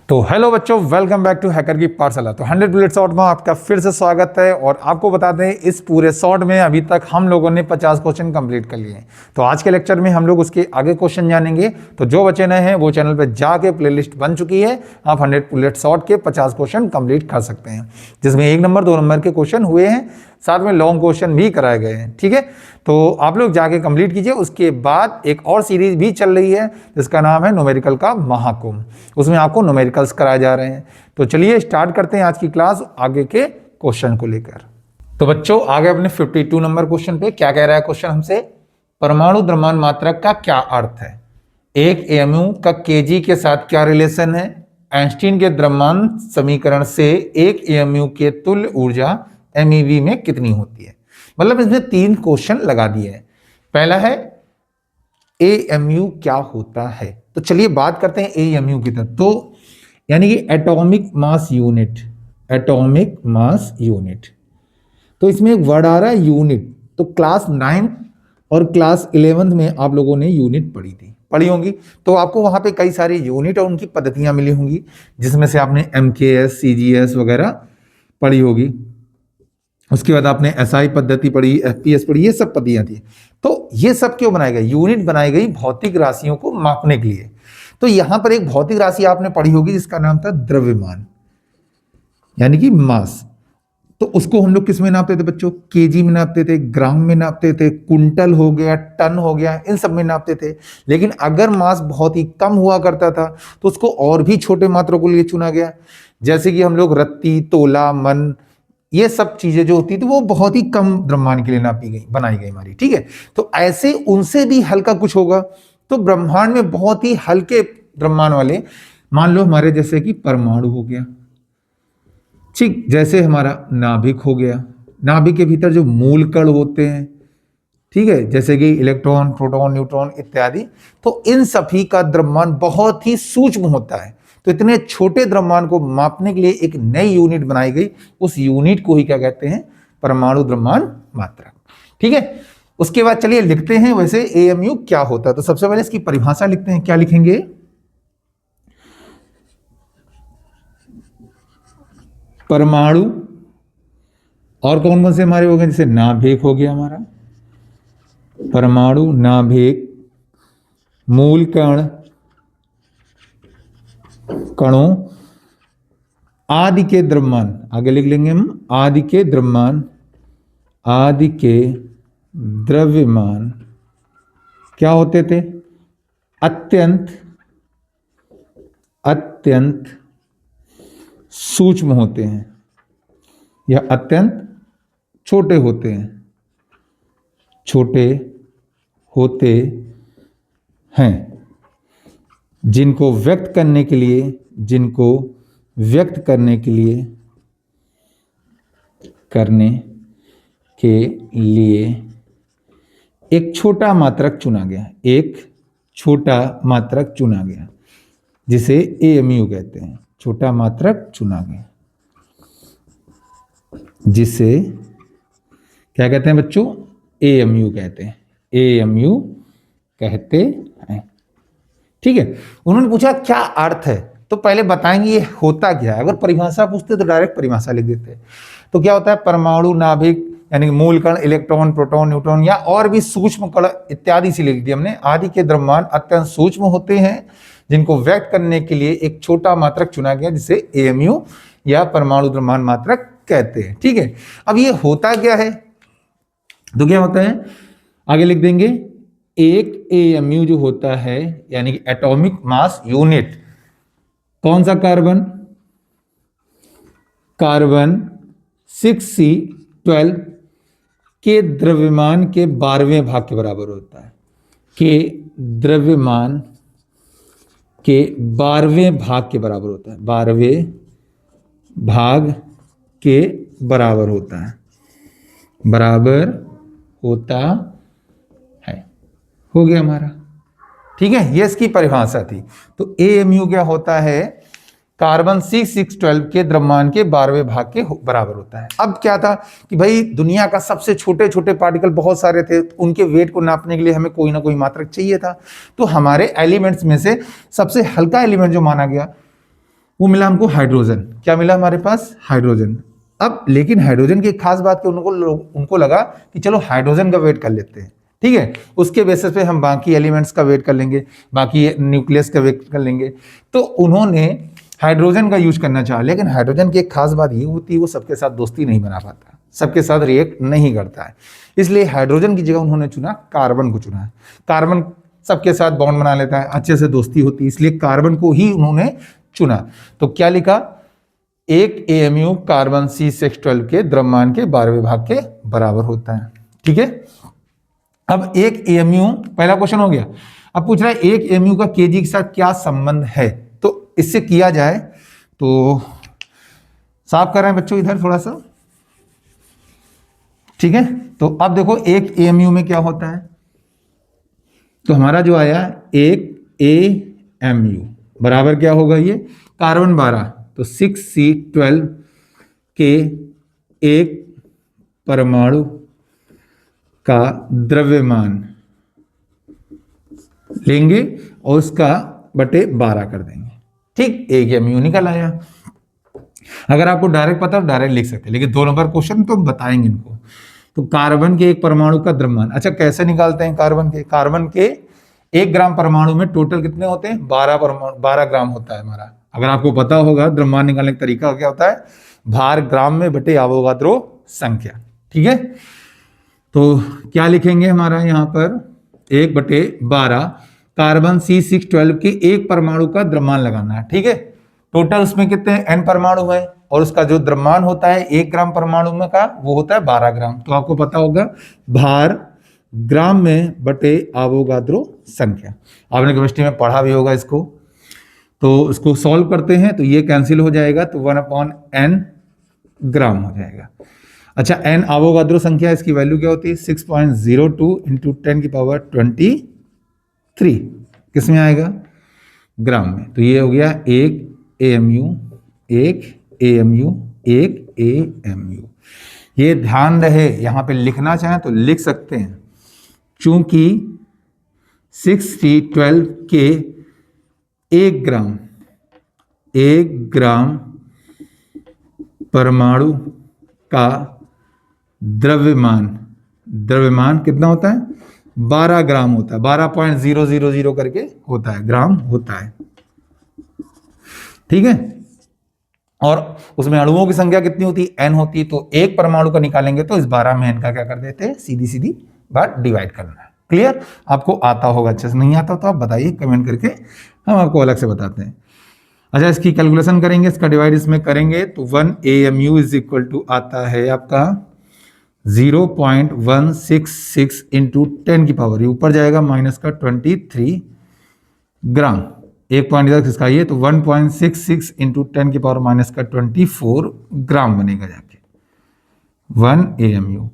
तो हेलो बच्चों, welcome back to hacker की पाठशाला। तो 100 बुलेट शॉट में आपका फिर से स्वागत है। और आपको बता दें, इस पूरे शॉट में अभी तक हम लोगों ने 50 क्वेश्चन कंप्लीट कर लिए हैं। तो आज के लेक्चर में हम लोग उसके आगे क्वेश्चन जानेंगे। तो जो बच्चे नए हैं वो चैनल पे जाके प्लेलिस्ट बन चुकी है, आप 100 बुलेट शॉट के 50 क्वेश्चन कंप्लीट कर सकते हैं, जिसमें 1 नंबर 2 नंबर के क्वेश्चन हुए हैं, साथ में लॉन्ग क्वेश्चन भी कराए गए हैं। ठीक है, तो आप लोग जाके कंप्लीट कीजिए। उसके बाद एक और सीरीज भी चल रही है जिसका नाम है न्यूमेरिकल का महाकुंभ, उसमें आपको न्यूमेरिकल्स कराए जा रहे हैं। तो चलिए स्टार्ट करते हैं आज की क्लास आगे के क्वेश्चन को लेकर। तो बच्चों आगे अपने 52 नंबर क्वेश्चन पे क्या कह रहा है क्वेश्चन हमसे, परमाणु द्रव्यमान मात्रक का क्या अर्थ है, एक एमयू का केजी के साथ क्या रिलेशन है, आइंस्टीन के द्रव्यमान समीकरण से एक एमयू के तुल्य ऊर्जा एमईवी में कितनी होती है। मतलब इसमें 3 क्वेश्चन लगा दिए हैं। पहला है एएमयू क्या होता है। तो चलिए बात करते हैं एएमयू की तरफ। तो यानी कि atomic mass unit, atomic mass unit. तो इसमें एक वर्ड आ रहा है यूनिट। तो क्लास 9 और क्लास 11 में आप लोगों ने यूनिट पढ़ी होंगी। तो आपको वहां पे कई सारी यूनिट और उनकी पद्धतियां मिली होंगी, जिसमें से आपने एमकेएस, सीजीएस वगैरह पढ़ी होगी। उसके बाद आपने एसआई पद्धति पढ़ी, एफपीएस पढ़ी, ये सब पद्धतियां थी। तो ये सब क्यों बनाई गई? यूनिट बनाई गई भौतिक राशियों को मापने के लिए। तो यहां पर एक भौतिक राशि आपने पढ़ी होगी जिसका नाम था द्रव्यमान, यानी कि मास। तो उसको हम लोग किस में नापते थे बच्चों? केजी में नापते थे, ग्राम में नापते थे, कुंटल हो गया, टन हो गया, इन सब में नापते थे। लेकिन अगर मास बहुत ही कम हुआ करता था तो उसको और भी छोटे मात्रा को लिए चुना गया। जैसे कि हम लोग रत्ती, तोला, मन, ये सब चीजें जो होती थी वो बहुत ही कम द्रव्यमान के लिए बनाई गई हमारी। ठीक है, तो ऐसे उनसे भी हल्का कुछ होगा। तो ब्रह्मांड में बहुत ही हल्के द्रव्यमान वाले, मान लो हमारे जैसे कि परमाणु हो गया, ठीक, जैसे हमारा नाभिक हो गया, नाभिक के भीतर जो मूल कण होते हैं, ठीक है, जैसे कि इलेक्ट्रॉन, प्रोटॉन, न्यूट्रॉन इत्यादि। तो इन सभी का द्रव्यमान बहुत ही सूक्ष्म होता है। तो इतने छोटे द्रव्यमान को मापने के लिए एक नई यूनिट बनाई गई। उस यूनिट को ही क्या कहते हैं? परमाणु द्रव्यमान मात्रक। ठीक है, उसके बाद चलिए लिखते हैं वैसे एएमयू क्या होता है। तो सबसे पहले इसकी परिभाषा लिखते हैं। क्या लिखेंगे? परमाणु और कौन कौन से हमारे हो गए? जैसे नाभिक हो गया हमारा, परमाणु, नाभिक, मूल कण, कणों आदि के द्रव्यमान, आगे लिख लेंगे हम, आदि के द्रव्यमान, आदि के द्रव्यमान क्या होते थे? अत्यंत अत्यंत सूक्ष्म होते हैं या अत्यंत छोटे होते हैं, छोटे होते हैं, जिनको व्यक्त करने के लिए, जिनको व्यक्त करने के लिए एक छोटा मात्रक चुना गया, एक छोटा मात्रक चुना गया, जिसे एएमयू कहते हैं। छोटा मात्रक चुना गया, जिसे क्या कहते हैं बच्चों? एएमयू कहते हैं, एएमयू कहते हैं। ठीक है, उन्होंने पूछा क्या अर्थ है, तो पहले बताएंगे ये होता क्या है। अगर परिभाषा पूछते तो डायरेक्ट परिभाषा लिख देते। तो क्या होता है? परमाणु, नाभिक यानी मूल कण, इलेक्ट्रॉन, प्रोटॉन, न्यूट्रॉन या और भी सूक्ष्म कण इत्यादि से लिख दिया हमने, आदि के द्रव्यमान अत्यंत सूक्ष्म होते हैं, जिनको व्यक्त करने के लिए एक छोटा मात्रक चुना गया, जिसे एएमयू या परमाणु द्रव्यमान मात्रक कहते हैं। ठीक है, अब ये होता क्या है? तो क्या होता है आगे लिख देंगे। एक एएमयू जो होता है यानी कि एटॉमिक मास यूनिट, कौन सा? कार्बन, कार्बन 6C12 के द्रव्यमान के 12वें भाग के बराबर होता है, के द्रव्यमान के 12वें भाग के बराबर होता है, 12वें भाग के बराबर होता है, बराबर होता है। हो गया हमारा। ठीक है, ये इसकी परिभाषा थी। तो एएमयू क्या होता है? कार्बन 612 के द्रव्यमान के 12वें भाग के बराबर होता है। अब क्या था कि भाई दुनिया का सबसे छोटे छोटे पार्टिकल बहुत सारे थे, तो उनके वेट को नापने के लिए हमें कोई ना कोई मात्रक चाहिए था। तो हमारे एलिमेंट्स में से सबसे हल्का एलिमेंट जो माना गया वो मिला हमको हाइड्रोजन। क्या मिला हमारे पास? हाइड्रोजन। अब लेकिन हाइड्रोजन की एक खास बात कि उनको लगा कि चलो हाइड्रोजन का वेट कर लेते हैं, ठीक है, उसके बेसिस पे हम बाकी एलिमेंट्स का वेट कर लेंगे, बाकी न्यूक्लियस का वेट कर लेंगे। तो उन्होंने हाइड्रोजन का यूज करना चाहा, लेकिन हाइड्रोजन की एक खास बात ये होती है वो सबके साथ दोस्ती नहीं बना पाता, सबके साथ रिएक्ट नहीं करता है, इसलिए हाइड्रोजन की जगह उन्होंने चुना कार्बन को चुना। कार्बन सबके साथ बॉन्ड बना लेता है, अच्छे से दोस्ती होती है, इसलिए कार्बन को ही उन्होंने चुना। तो क्या लिखा? एक एएमयू कार्बन C612 के द्रव्यमान के 12वें भाग के बराबर होता है। ठीक है, अब एक एएमयू, पहला क्वेश्चन हो गया। अब पूछ रहा है एक एएमयू का केजी के साथ क्या संबंध है, तो इससे किया जाए तो साफ कर रहे हैं बच्चों इधर थोड़ा सा, ठीक है। तो अब देखो एक एएमयू में क्या होता है, तो हमारा जो आया एक एएमयू बराबर क्या होगा, ये कार्बन 12 तो 6C12 के एक परमाणु का द्रव्यमान लेंगे और उसका बटे 12 कर देंगे। ठीक, एक एएमयू निकल आया। अगर आपको डायरेक्ट पता है डायरेक्ट लिख सकते हैं, लेकिन 2 नंबर क्वेश्चन तो बताएंगे इनको। तो कार्बन के एक परमाणु का द्रव्यमान, अच्छा कैसे निकालते हैं कार्बन के 1 ग्राम परमाणु में टोटल कितने होते हैं? 12 ग्राम होता है हमारा। अगर आपको पता होगा द्रव्यमान निकालने का तरीका क्या होता है, भार ग्राम में बटे अवोगाद्रो संख्या। ठीक है, तो क्या लिखेंगे हमारा यहाँ पर 1/12 कार्बन C612 के एक परमाणु का द्रव्यमान लगाना है। ठीक है, टोटल उसमें कितने N परमाणु है और उसका जो द्रव्यमान होता है 1 ग्राम परमाणु में का वो होता है 12 ग्राम। तो आपको पता होगा भार ग्राम में बटे अवोगाद्रो संख्या, आपने केमिस्ट्री में पढ़ा भी होगा इसको। तो इसको सॉल्व करते हैं तो ये कैंसिल हो जाएगा, तो 1/n ग्राम हो जाएगा। अच्छा, n अवोगाद्रो संख्या, इसकी वैल्यू क्या होती है? 6.02 × 10⁻23 किस में आएगा? ग्राम में। तो ये हो गया एक एएमयू, ये ध्यान रहे यहां पे लिखना चाहें तो लिख सकते हैं, चूंकि 6C12 के 1 ग्राम परमाणु का द्रव्यमान कितना होता है? 12 ग्राम होता है, 12.000 करके होता है, ग्राम होता है। ठीक है, और उसमें अणुओं की संख्या कितनी होती है? n होती है। तो एक परमाणु का निकालेंगे तो इस 12 में n का क्या कर देते हैं? सीधी बात डिवाइड करना है। क्लियर? आपको आता होगा, अच्छे से नहीं आता तो आप बताइए कमेंट करके, हम आपको अलग से बताते हैं। अच्छा, इसकी कैलकुलेशन करेंगे, इसका डिवाइड इसमें करेंगे तो 1 AMU इज इक्वल टू आता है आपका 0.166 × 10 की पावर, ये ऊपर जाएगा माइनस का 23 ग्राम। एक पॉइंट इधर खिसकाइए तो 1.66 × 10 की पावर माइनस का 24 ग्राम बनेगा जाके 1 AMU।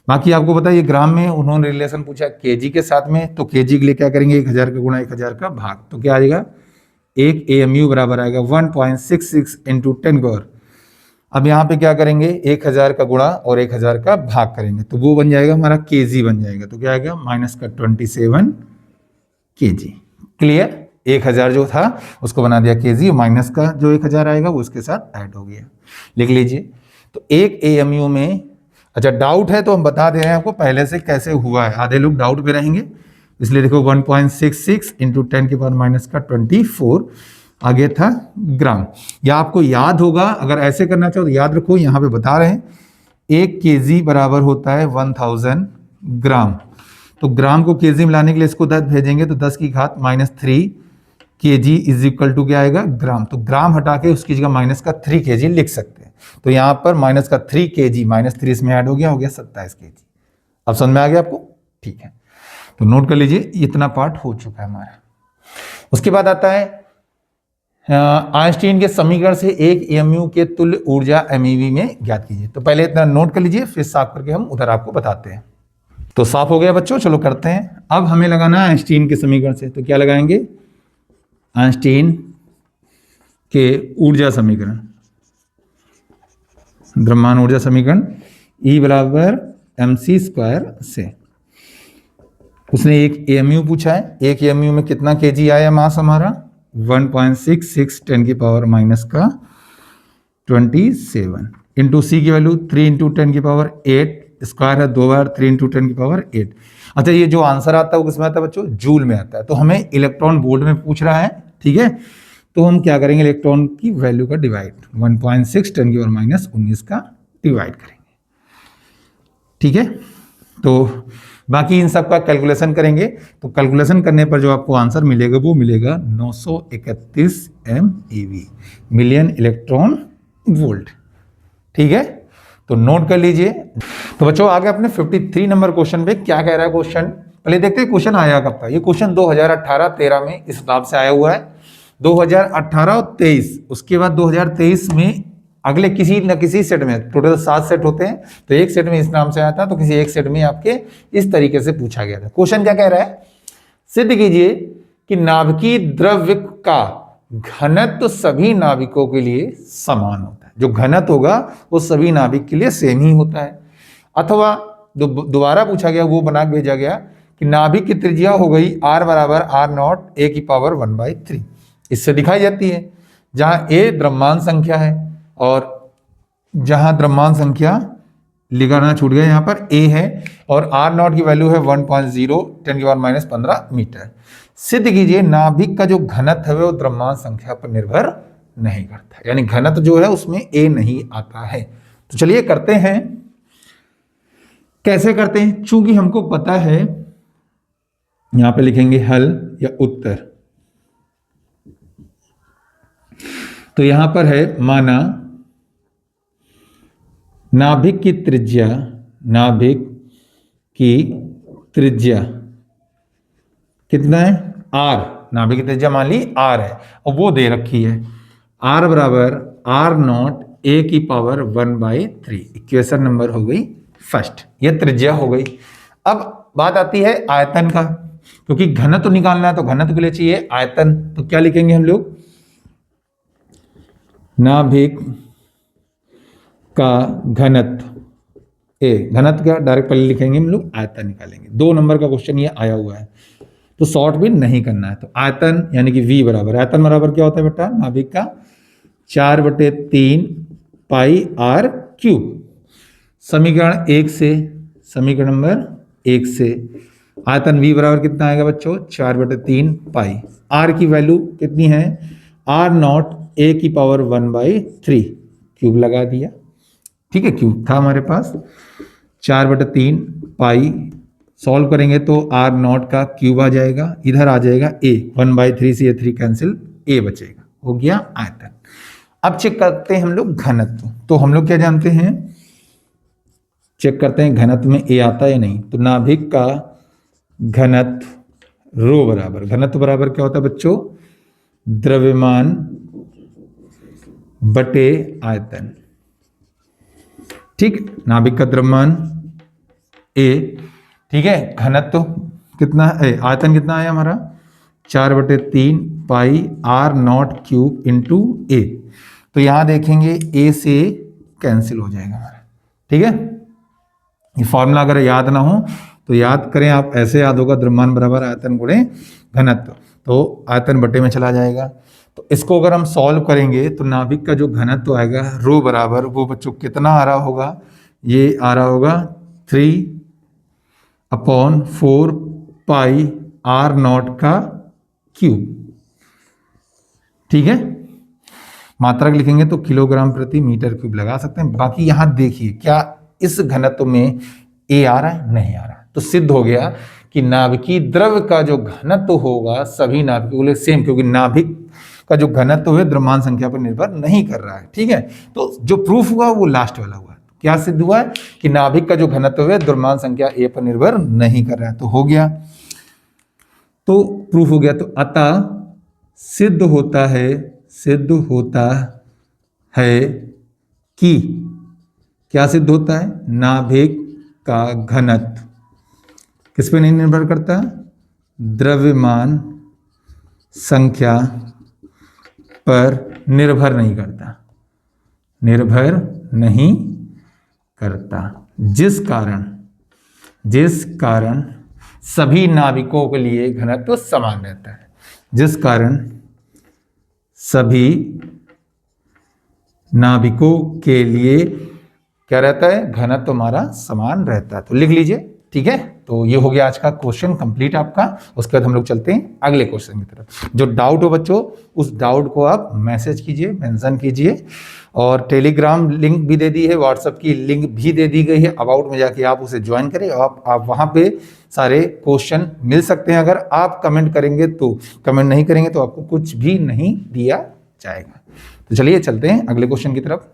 बाकी आपको पता है ये ग्राम में उन्होंने रिलेशन पूछा केजी के साथ में, तो केजी के लिए क्या करेंगे? 1000 का गुणा 1000 का भाग, तो क्या आ जाएगा? एक AMU बराबर आएगा 1.66 × 10 की पावर। अब यहाँ पे क्या करेंगे? 1000 का गुणा और 1000 का भाग करेंगे तो वो बन जाएगा हमारा केजी बन जाएगा, तो क्या आएगा? माइनस का 27 केजी। क्लियर? 1000 जो था उसको बना दिया केजी, माइनस का जो 1000 आएगा वो उसके साथ ऐड हो गया। लिख लीजिए। तो एक AMU में, अच्छा डाउट है तो हम बता दे रहे हैं आपको पहले से कैसे हुआ है, आधे लोग डाउट में रहेंगे, इसलिए देखो 1.66 × 10 की पावर माइनस का 24 आगे था ग्राम। या आपको याद होगा, अगर ऐसे करना चाहो तो याद रखो, यहाँ पे बता रहे हैं 1 kg बराबर होता है 1000 ग्राम। तो ग्राम को केजी में लाने के लिए इसको 10 भेजेंगे तो 10 की घात -3 kg इज इक्वल टू क्या आएगा? ग्राम। तो ग्राम हटा के उसकी जगह माइनस का 3 kg लिख सकते हैं। तो यहाँ पर माइनस का 3 kg -3 इसमें ऐड हो गया 27 kg। अब समझ में आ गया आपको? ठीक है, तो नोट कर लीजिए, इतना पार्ट हो चुका है हमारा। उसके बाद आता है आइंस्टीन के समीकरण से एक AMU के तुल्य ऊर्जा MeV में ज्ञात कीजिए। तो पहले इतना नोट कर लीजिए, फिर साफ करके हम उधर आपको बताते हैं। तो साफ हो गया बच्चों, चलो करते हैं। अब हमें लगाना है आइंस्टीन के समीकरण से, तो क्या लगाएंगे? आइंस्टीन के ऊर्जा समीकरण, द्रव्यमान ऊर्जा समीकरण E बराबर mc² से। उसने एक AMU पूछा है, एक AMU में कितना kg आया मास हमारा? 1.66 10 की पावर माइनस का 27 इंटू सी की वैल्यू 3 इंटू 10 की पावर 8 स्क्वायर है 2 बार 3 इंटू 10 की पावर 8। अच्छा, ये जो आंसर आता है वो किसमें आता है बच्चों? जूल में आता है। तो हमें इलेक्ट्रॉन वोल्ट में पूछ रहा है, ठीक है। तो हम क्या करेंगे, इलेक्ट्रॉन की वैल्यू का डिवाइड 1.6 10 की पावर माइनस 19 का डिवाइड करेंगे, ठीक है। तो बाकी इन सब का कैलकुलेशन करेंगे, तो कैलकुलेशन करने पर जो आपको आंसर मिलेगा वो मिलेगा 931 MeV, मिलियन इलेक्ट्रॉन वोल्ट, ठीक है। तो नोट कर लीजिए। तो बच्चों आगे अपने 53 नंबर क्वेश्चन पे क्या कह रहा है क्वेश्चन, पहले देखते हैं क्वेश्चन आया कब था। ये क्वेश्चन 2018-13 में इस हिसाब से आया हुआ है, 2018 और 23, उसके बाद 2023 में अगले किसी न किसी सेट में, टोटल 7 सेट होते हैं, तो एक सेट में इस नाम से आया था, तो किसी एक सेट में आपके इस तरीके से पूछा गया था। क्वेश्चन क्या कह रहा है, सिद्ध कीजिए कि नाभिकीय द्रव्य का घनत्व सभी नाभिकों के लिए समान होता है। जो घनत्व होगा वो सभी नाभिक के लिए सेम ही होता है। अथवा दोबारा पूछा गया, वो बना भेजा गया कि नाभिक की त्रिज्या हो गई r बराबर r0 a की पावर 1/3। इससे दिखाई जाती है, जहां a द्रव्यमान संख्या है और जहां द्रव्यमान संख्या लिखना छूट गया, यहाँ पर a है और r0 की वैल्यू है 1.0 10 की पावर माइनस 15 मीटर। सिद्ध कीजिए नाभिक का जो घनत्व है वो द्रव्यमान संख्या पर निर्भर नहीं करता, यानी घनत्व जो है उसमें a नहीं आता है। तो चलिए करते हैं। कैसे करते हैं, चूंकि हमको पता है, यहां पे लिखेंगे हल या उत्तर। तो यहां पर है माना नाभिक की त्रिज्या, नाभिक की त्रिज्या कितना है, r, नाभिक की त्रिज्या मान ली r है और वो दे रखी है r बराबर r0 a की पावर 1/3। इक्वेशन नंबर हो गई फर्स्ट, ये त्रिज्या हो गई। अब बात आती है आयतन का, क्योंकि घनत्व तो निकालना है तो घनत्व के लिए चाहिए आयतन। तो क्या लिखेंगे हम लोग, नाभिक का घनत्व ए, घनत्व का डायरेक्ट पहले लिखेंगे हम लोग, आयतन निकालेंगे। 2 नंबर का क्वेश्चन ये आया हुआ है, तो शॉर्ट भी नहीं करना है। तो आयतन यानी कि v बराबर, आयतन बराबर क्या होता है बेटा, नाभिक का 4/3 पाई r क्यूब। समीकरण 1 से, समीकरण नंबर 1 से आयतन v बराबर कितना आएगा बच्चों, 4/3 पाई। r की वैल्यू कितनी है, r0 a की पावर 1/3, क्यूब लगा दिया, ठीक है। क्यूब था हमारे पास, 4/3 पाई, सॉल्व करेंगे तो r0 का क्यूब आ जाएगा, इधर आ जाएगा a, 1/3 से ये 3 कैंसिल, a बचेगा, हो गया आयतन। अब चेक करते हैं हम लोग घनत्व। तो हम लोग क्या जानते हैं, चेक करते हैं घनत्व में a आता है या नहीं। तो नाभिक का घनत्व रो बराबर, घनत्व बराबर क्या होता है बच्चों, द्रव्यमान बटे आयतन, ठीक। नाभिक का द्रव्यमान a, ठीक है। घनत्व कितना है, आयतन कितना है हमारा, 4/3 पाई r0 क्यूब इंटू a। तो यहां देखेंगे a से कैंसिल हो जाएगा हमारा, ठीक है। ये फॉर्मूला अगर याद ना हो तो याद करें आप, ऐसे याद होगा, द्रव्यमान बराबर आयतन गुणे घनत्व, तो आयतन बटे में चला जाएगा। तो इसको अगर हम सॉल्व करेंगे तो नाभिक का जो घनत्व आएगा रो बराबर, वो बच्चों कितना आ रहा होगा, ये आ रहा होगा 3/4 पाई r0 का क्यूब, ठीक है। मात्रक लिखेंगे तो किलोग्राम प्रति मीटर क्यूब लगा सकते हैं। बाकी यहां देखिए क्या इस घनत्व में a आ रहा है, नहीं आ रहा, तो सिद्ध हो गया कि नाभिकीय द्रव्य का जो घनत्व होगा सभी नाभिकों के लिए सेम, क्योंकि नाभिक का जो घनत्व है द्रव्यमान संख्या पर निर्भर नहीं कर रहा है, ठीक है। तो जो प्रूफ हुआ वो लास्ट वाला हुआ, क्या सिद्ध हुआ है कि नाभिक का जो घनत्व है द्रव्यमान संख्या a पर निर्भर नहीं कर रहा है, तो हो गया, तो प्रूफ हो गया। तो अतः सिद्ध होता है कि, क्या सिद्ध होता है, नाभिक का घनत्व किस पे नहीं निर्भर करता, द्रव्यमान संख्या पर निर्भर नहीं करता, निर्भर नहीं करता, जिस कारण सभी नाभिकों के लिए घनत्व समान रहता है, जिस कारण सभी नाभिकों के लिए क्या रहता है, घनत्व हमारा समान रहता है। तो लिख लीजिए, ठीक है। तो ये हो गया आज का क्वेश्चन कंप्लीट आपका। उसके बाद हम लोग चलते हैं अगले क्वेश्चन की तरफ। जो डाउट हो बच्चों, उस डाउट को आप मैसेज कीजिए, मेंशन कीजिए, और टेलीग्राम लिंक भी दे दी है, व्हाट्सएप की लिंक भी दे दी गई है। अबाउट में जाके आप उसे ज्वाइन करें, आप वहां पे सारे क्वेश्चन मिल सकते हैं। अगर आप कमेंट करेंगे तो, कमेंट नहीं करेंगे तो आपको कुछ भी नहीं दिया जाएगा। तो चलिए चलते हैं अगले क्वेश्चन की तरफ।